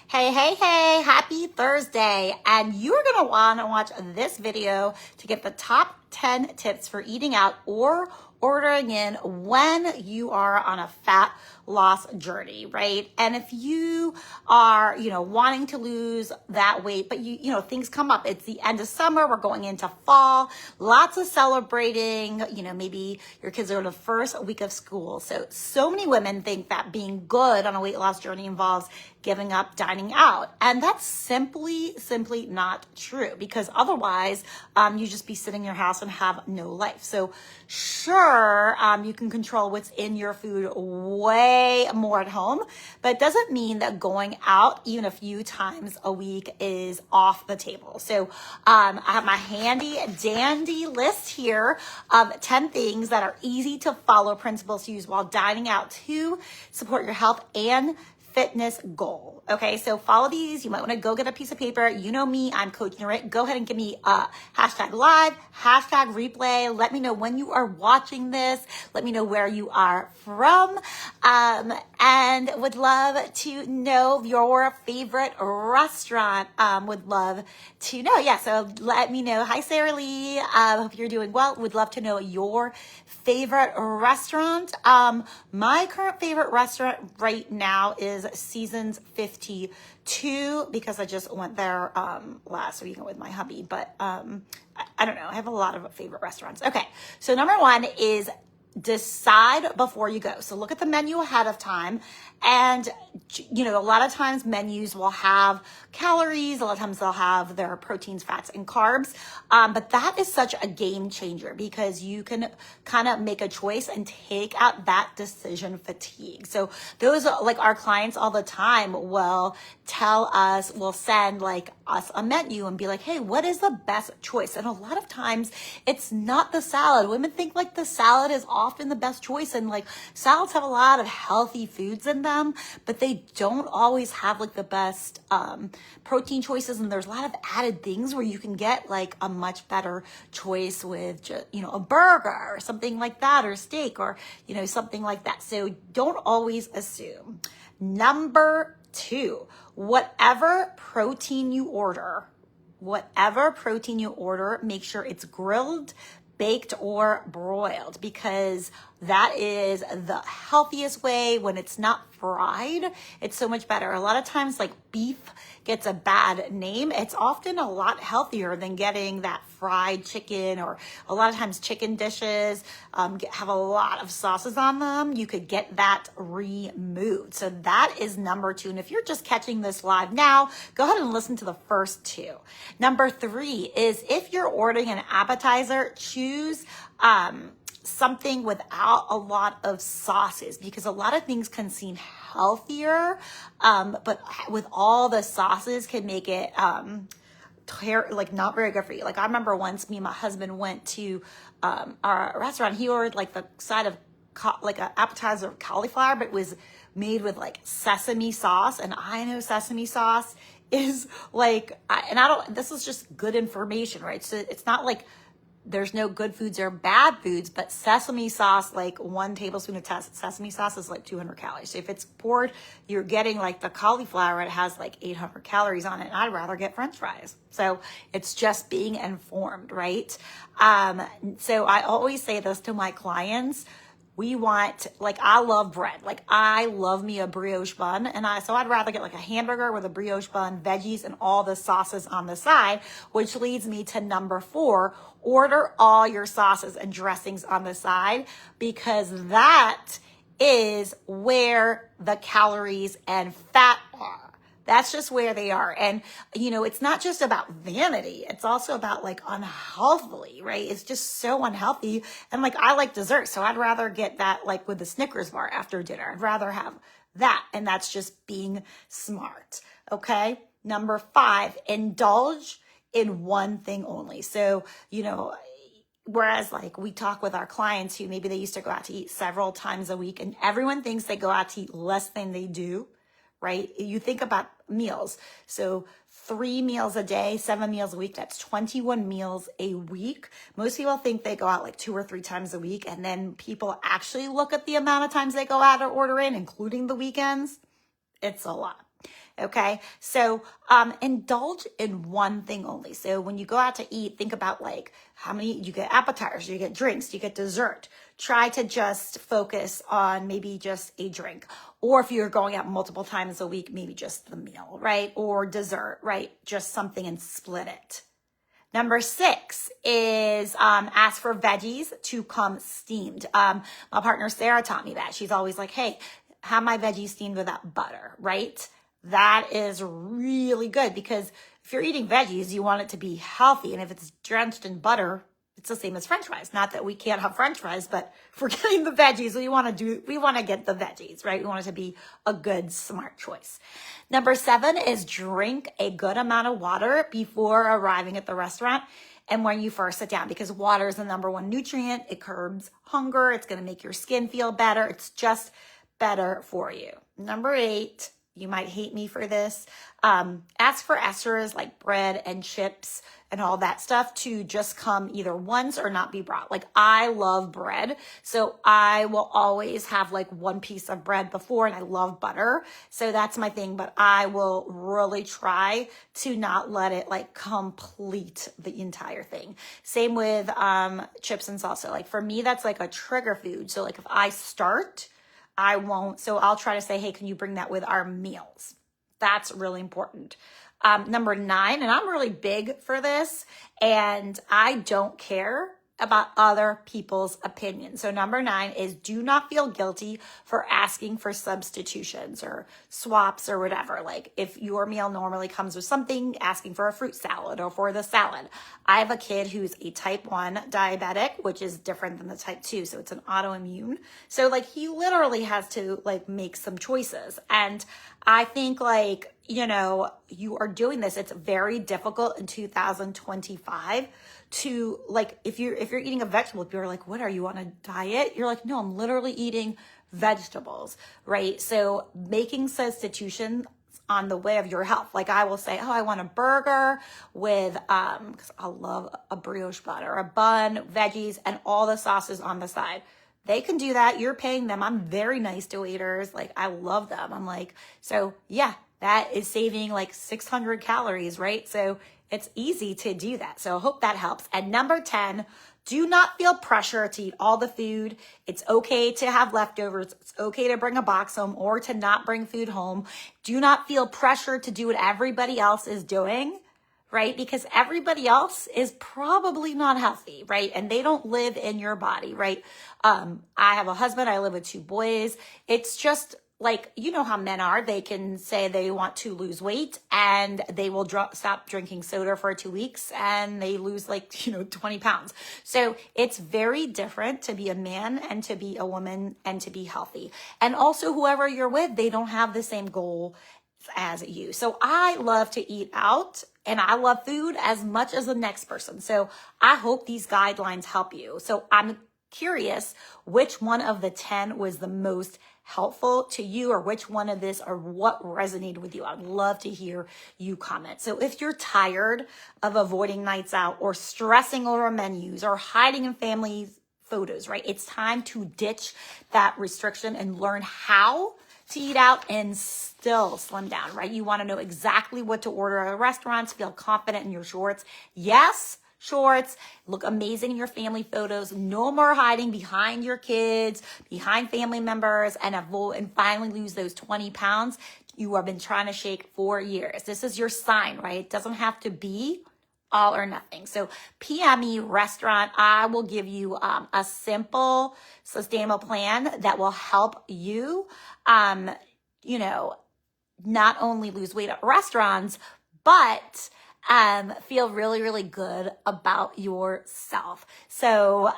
Hey, hey, hey, happy Thursday. And you're going to want to watch this video to get the top 10 tips for eating out or ordering in when you are on a fat loss journey, right? And if you are, wanting to lose that weight, but things come up. It's the end of summer. We're going into fall, lots of celebrating, maybe your kids are in the first week of school. So many women think that being good on a weight loss journey involves giving up dining out. And that's simply not true, because otherwise you just be sitting in your house and have no life. So sure, you can control what's in your food way more at home, but it doesn't mean that going out even a few times a week is off the table. So I have my handy dandy list here of 10 things that are easy to follow principles to use while dining out to support your health and fitness goal. Okay, so follow these. You might want to go get a piece of paper. You know me, I'm Coach Nurit. Go ahead and give me a hashtag live, hashtag replay. Let me know when you are watching this. Let me know where you are from. And would love to know your favorite restaurant. Would love to know. Yeah, so let me know. Hi, Sarah Lee. Hope you're doing well. Would love to know your favorite restaurant. My current favorite restaurant right now is Seasons 52, because I just went there last weekend with my hubby. But I don't know. I have a lot of favorite restaurants. Okay, so number one is decide before you go. So look at the menu ahead of time. And, a lot of times menus will have calories. A lot of times they'll have their proteins, fats, and carbs. But that is such a game changer, because you can kind of make a choice and take out that decision fatigue. So those are like our clients all the time will send us a menu and be like, hey, what is the best choice? And a lot of times it's not the salad. Women think the salad is often the best choice. And salads have a lot of healthy foods in them, but they don't always have the best protein choices. And there's a lot of added things where you can get a much better choice with just, a burger or something like that, or steak, or, something like that. So don't always assume. Number two, whatever protein you order, make sure it's grilled, baked, or broiled, because that is the healthiest way. When it's not fried, it's so much better. A lot of times beef gets a bad name. It's often a lot healthier than getting that fried chicken, or a lot of times chicken dishes have a lot of sauces on them. You could get that removed. So that is number two. And if you're just catching this live now, go ahead and listen to the first two. Number three is, if you're ordering an appetizer, choose something without a lot of sauces, because a lot of things can seem healthier, but with all the sauces can make it not very good for you. I remember once me and my husband went to our restaurant. He ordered the side of an appetizer of cauliflower, but it was made with sesame sauce, and I know sesame sauce is this is just good information, right? So it's not there's no good foods or bad foods, but sesame sauce, 1 tablespoon of sesame sauce is 200 calories. So if it's poured, you're getting the cauliflower, it has 800 calories on it. And I'd rather get French fries. So it's just being informed, right? So I always say this to my clients. We want, I love bread. I love me a brioche bun. So I'd rather get a hamburger with a brioche bun, veggies, and all the sauces on the side, which leads me to number 4. Order all your sauces and dressings on the side, because that is where the calories and fat are. That's just where they are. And, it's not just about vanity. It's also about unhealthily, right? It's just so unhealthy. And I like dessert. So I'd rather get that with the Snickers bar after dinner. I'd rather have that. And that's just being smart. Okay. Number 5, indulge in one thing only. So, whereas we talk with our clients who maybe they used to go out to eat several times a week, and everyone thinks they go out to eat less than they do. Right? You think about meals. So 3 meals a day, 7 meals a week, that's 21 meals a week. Most people think they go out 2 or 3 times a week. And then people actually look at the amount of times they go out or order in, including the weekends. It's a lot. Okay, so indulge in one thing only. So when you go out to eat, think about like how many you get appetizers, you get drinks, you get dessert. Try to just focus on maybe just a drink. Or if you're going out multiple times a week, maybe just the meal, right? Or dessert, right? Just something and split it. Number 6 is ask for veggies to come steamed. My partner Sarah taught me that. She's always like, hey, have my veggies steamed without butter, right? That is really good because if you're eating veggies, you want it to be healthy. And if it's drenched in butter, it's the same as French fries. Not that we can't have French fries, but if we're getting the veggies, we want to get the veggies, right? We want it to be a good, smart choice. Number 7 is drink a good amount of water before arriving at the restaurant and when you first sit down, because water is the number 1 nutrient. It curbs hunger. It's going to make your skin feel better. It's just better for you. Number 8, you might hate me for this. Ask for extras like bread and chips and all that stuff to just come either once or not be brought. Like I love bread, so I will always have like 1 piece of bread before, and I love butter. So that's my thing, but I will really try to not let it like complete the entire thing. Same with chips and salsa. Like for me, that's like a trigger food. So like if I start, I won't. So I'll try to say, hey, can you bring that with our meals? That's really important. Number 9, and I'm really big for this, and I don't care about other people's opinions. So number 9 is do not feel guilty for asking for substitutions or swaps or whatever. Like if your meal normally comes with something, asking for a fruit salad or for the salad. I have a kid who's a type 1 diabetic, which is different than the type 2. So it's an autoimmune. So like he literally has to like make some choices. And I think like, you know, you are doing this. It's very difficult in 2025 to like, if you're eating a vegetable, if you're like, what are you on a diet? You're like, no, I'm literally eating vegetables, right? So making substitutions on the way of your health. Like I will say, oh, I want a burger with, cause I love a brioche bun or a bun, veggies, and all the sauces on the side. They can do that. You're paying them. I'm very nice to waiters. Like I love them. I'm like, so yeah, that is saving like 600 calories, right? So it's easy to do that. So I hope that helps. And number 10, do not feel pressure to eat all the food. It's okay to have leftovers. It's okay to bring a box home or to not bring food home. Do not feel pressure to do what everybody else is doing, right? Because everybody else is probably not healthy, right? And they don't live in your body, right? I have a husband. I live with 2 boys. It's just like, you know how men are. They can say they want to lose weight and they will stop drinking soda for 2 weeks and they lose like, 20 pounds. So it's very different to be a man and to be a woman and to be healthy. And also whoever you're with, they don't have the same goal as you. So I love to eat out and I love food as much as the next person. So I hope these guidelines help you. So I'm curious which one of the 10 was the most helpful to you, or which one of this or what resonated with you. I'd love to hear you comment. So if you're tired of avoiding nights out or stressing over menus or hiding in family photos, right? It's time to ditch that restriction and learn how to eat out and still slim down, right? You want to know exactly what to order at restaurants, feel confident in your shorts. Yes, shorts, look amazing in your family photos. No more hiding behind your kids, behind family members, and finally lose those 20 pounds you have been trying to shake for years. This is your sign, right? It doesn't have to be all or nothing. So PME restaurant, I will give you a simple, sustainable plan that will help you, not only lose weight at restaurants, but feel really, really good about yourself. So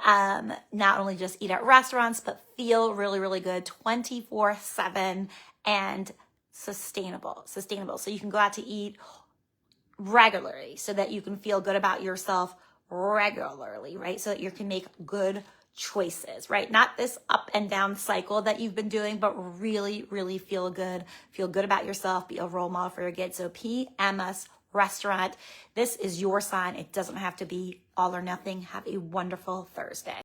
not only just eat at restaurants, but feel really, really good 24/7 and sustainable. So you can go out to eat regularly so that you can feel good about yourself regularly, right? So that you can make good choices, right? Not this up and down cycle that you've been doing, but really, really feel good about yourself, be a role model for your kids. So PMS restaurant, this is your sign. It doesn't have to be all or nothing. Have a wonderful Thursday.